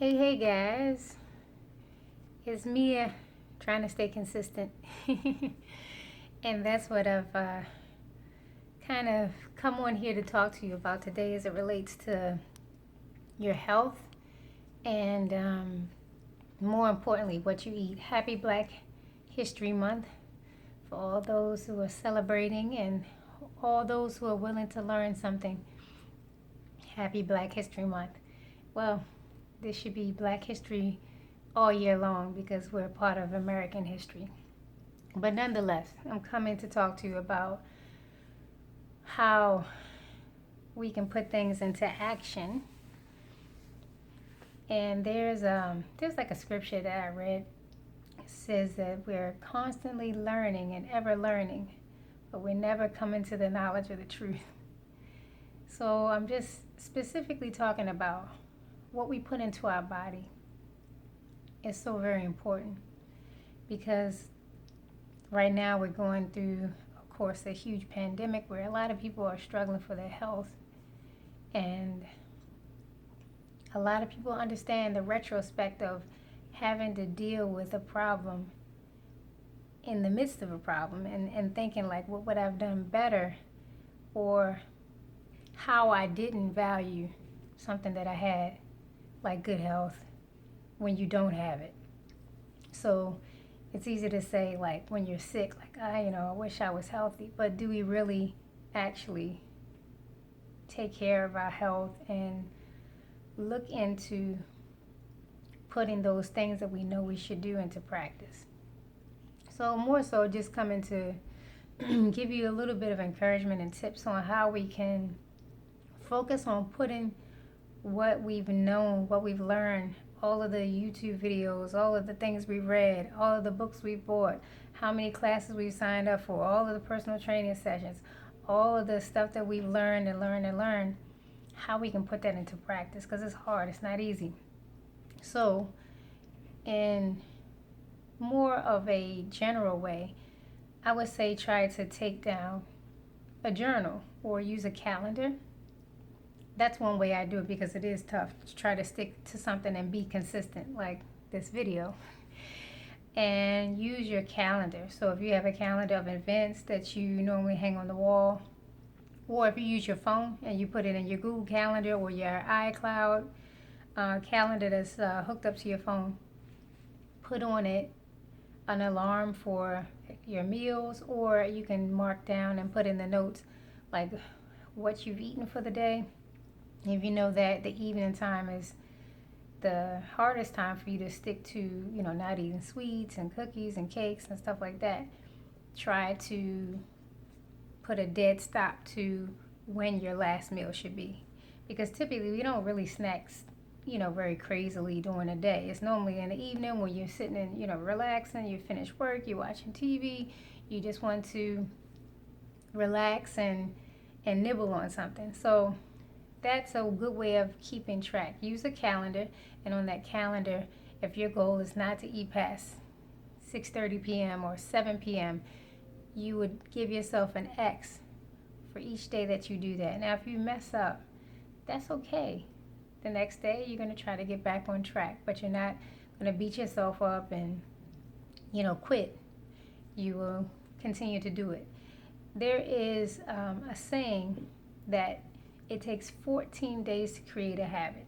Hey guys, it's Mia trying to stay consistent. And that's what I've kind of come on here to talk to you about today as it relates to your health and more importantly, what you eat. Happy Black History Month for all those who are celebrating and all those who are willing to learn something. Happy Black History Month. Well, this should be Black History all year long because we're a part of American history. But nonetheless, I'm coming to talk to you about how we can put things into action. And there's like a scripture that I read. It says that we're constantly learning and ever learning, but we're never coming to the knowledge of the truth. So I'm just specifically talking about what we put into our body is so very important because right now we're going through, of course, a huge pandemic where a lot of people are struggling for their health, and a lot of people understand the retrospect of having to deal with a problem in the midst of a problem and thinking like, what would I have done better, or how I didn't value something that I had, like good health, when you don't have it. So it's easy to say, like, when you're sick, like, I wish I was healthy. But do we really actually take care of our health and look into putting those things that we know we should do into practice? So more so just coming to give you a little bit of encouragement and tips on how we can focus on putting what we've known, what we've learned, all of the YouTube videos, all of the things we've read, all of the books we've bought, how many classes we've signed up for, all of the personal training sessions, all of the stuff that we've learned and learned and learned, how we can put that into practice, because it's hard, it's not easy. So in more of a general way, I would say try to take down a journal or use a calendar. That's one way I do it because it is tough to try to stick to something and be consistent, like this video. And use your calendar. So if you have a calendar of events that you normally hang on the wall, or if you use your phone and you put it in your Google Calendar or your iCloud calendar that's hooked up to your phone, put on it an alarm for your meals, or you can mark down and put in the notes like what you've eaten for the day. If you know that the evening time is the hardest time for you to stick to, not eating sweets and cookies and cakes and stuff like that, try to put a dead stop to when your last meal should be. Because typically we don't really snack, very crazily during the day. It's normally in the evening when you're sitting and, relaxing, you finish work, you're watching TV, you just want to relax and nibble on something. So that's a good way of keeping track. Use a calendar, and on that calendar, if your goal is not to eat past 6:30 p.m. or 7 p.m., you would give yourself an X for each day that you do that. Now, if you mess up, that's okay. The next day, you're going to try to get back on track, but you're not going to beat yourself up and, quit. You will continue to do it. There is a saying that it takes 14 days to create a habit.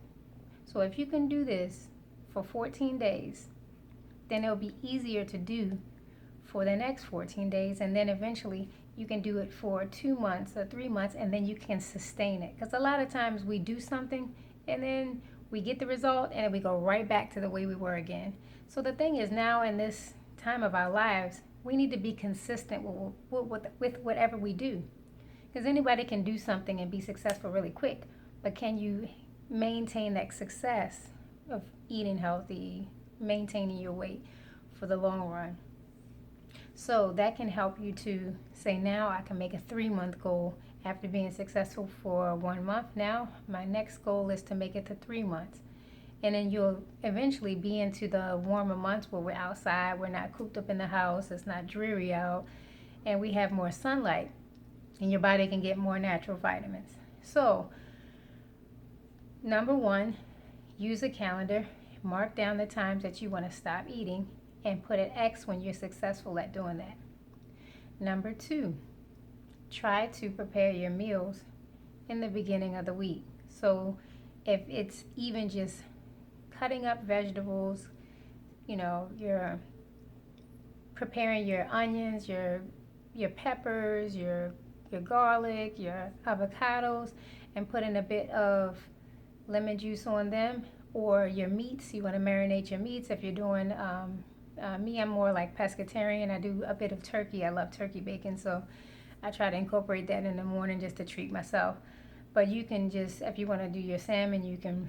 So if you can do this for 14 days, then it'll be easier to do for the next 14 days. And then eventually you can do it for 2 months or 3 months, and then you can sustain it. Because a lot of times we do something and then we get the result and then we go right back to the way we were again. So the thing is, now in this time of our lives, we need to be consistent with whatever we do. Because anybody can do something and be successful really quick, but can you maintain that success of eating healthy, maintaining your weight for the long run? So that can help you to say, now I can make a 3-month goal after being successful for 1 month. Now my next goal is to make it to 3 months. And then you'll eventually be into the warmer months where we're outside, we're not cooped up in the house, it's not dreary out, and we have more sunlight, and your body can get more natural vitamins. So, number one, use a calendar Mark down the times that you want to stop eating and put an X when you're successful at doing that. Number 2, try to prepare your meals in the beginning of the week. So if it's even just cutting up vegetables, you're preparing your onions, your peppers, your garlic, your avocados, and putting a bit of lemon juice on them, or your meats. You want to marinate your meats. If you're doing me, I'm more like pescatarian. I do a bit of turkey. I love turkey bacon, so I try to incorporate that in the morning just to treat myself. But you can just, if you want to do your salmon, you can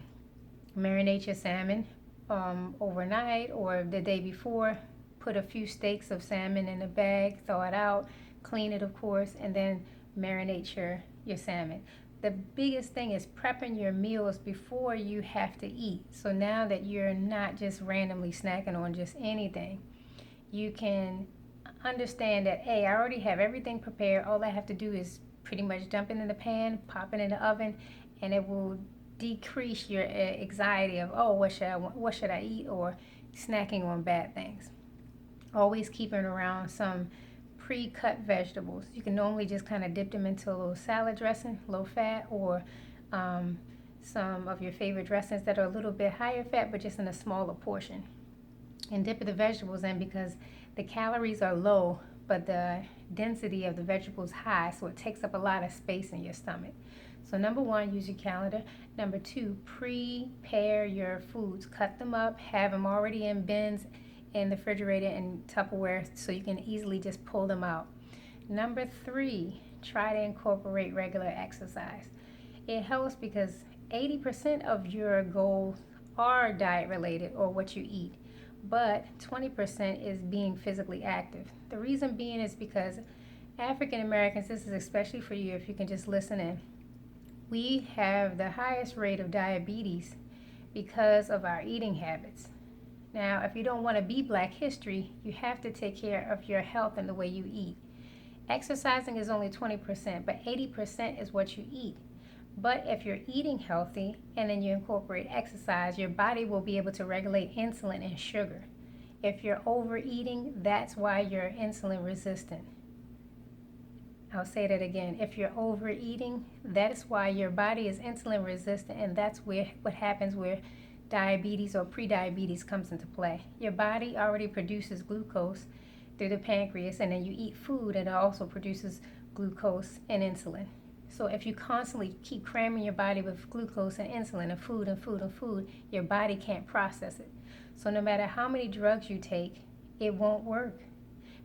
marinate your salmon overnight or the day before. Put a few steaks of salmon in a bag, throw it out, clean it of course, and then marinate your salmon. The biggest thing is prepping your meals before you have to eat. So now that you're not just randomly snacking on just anything, you can understand that, hey, I already have everything prepared. All I have to do is pretty much dump it in the pan, pop it in the oven, and it will decrease your anxiety of, oh, what should I eat, or snacking on bad things. Always keeping around some pre-cut vegetables. You can normally just kind of dip them into a little salad dressing, low fat, or some of your favorite dressings that are a little bit higher fat, but just in a smaller portion. And dip the vegetables in because the calories are low, but the density of the vegetables high, so it takes up a lot of space in your stomach. So number 1, use your calendar. Number 2, prepare your foods. Cut them up, have them already in bins in the refrigerator and Tupperware so you can easily just pull them out. Number 3, try to incorporate regular exercise. It helps because 80% of your goals are diet related or what you eat, but 20% is being physically active. The reason being is because African Americans, this is especially for you if you can just listen in, we have the highest rate of diabetes because of our eating habits. Now, if you don't want to be Black history, you have to take care of your health and the way you eat. Exercising is only 20%, but 80% is what you eat. But if you're eating healthy and then you incorporate exercise, your body will be able to regulate insulin and sugar. If you're overeating, that's why you're insulin resistant. I'll say that again. If you're overeating, that's why your body is insulin resistant, and that's what happens where diabetes or prediabetes comes into play. Your body already produces glucose through the pancreas, and then you eat food and it also produces glucose and insulin. So if you constantly keep cramming your body with glucose and insulin and food and food and food, your body can't process it. So no matter how many drugs you take, it won't work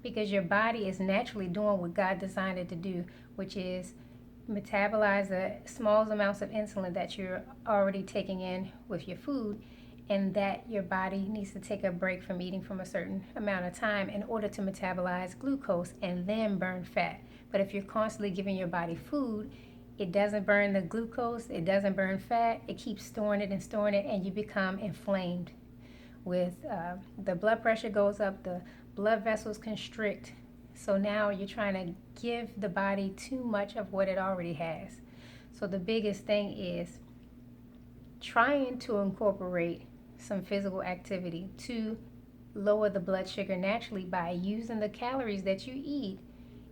because your body is naturally doing what God designed it to do, which is metabolize the small amounts of insulin that you're already taking in with your food, and that your body needs to take a break from eating from a certain amount of time in order to metabolize glucose and then burn fat. But if you're constantly giving your body food, it doesn't burn the glucose, it doesn't burn fat, it keeps storing it, and you become inflamed. With the blood pressure goes up, the blood vessels constrict. So now you're trying to give the body too much of what it already has. So the biggest thing is trying to incorporate some physical activity to lower the blood sugar naturally by using the calories that you eat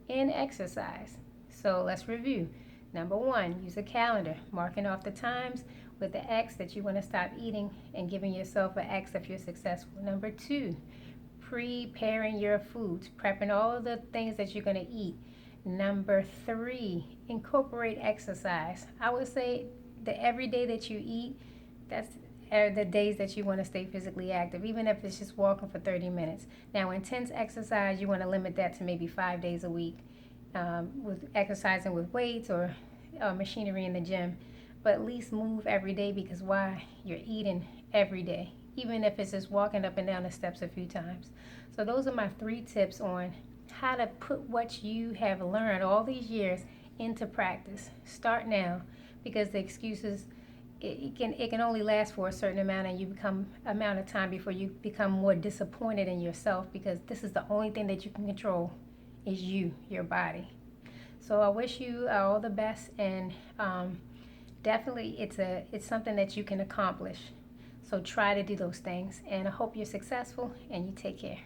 in exercise. So let's review. Number 1, use a calendar, marking off the times with the X that you want to stop eating and giving yourself an X if you're successful. Number 2, preparing your foods, prepping all of the things that you're going to eat. Number 3, incorporate exercise. I would say that every day that you eat, that's the days that you want to stay physically active, even if it's just walking for 30 minutes. Now, intense exercise, you want to limit that to maybe 5 days a week with exercising with weights or machinery in the gym. But at least move every day because why? You're eating every day, even if it's just walking up and down the steps a few times. So those are my 3 tips on how to put what you have learned all these years into practice. Start now, because the excuses, it can only last for a certain amount of time before you become more disappointed in yourself, because this is the only thing that you can control is your body. So I wish you all the best, and definitely it's something that you can accomplish. So try to do those things, and I hope you're successful and you take care.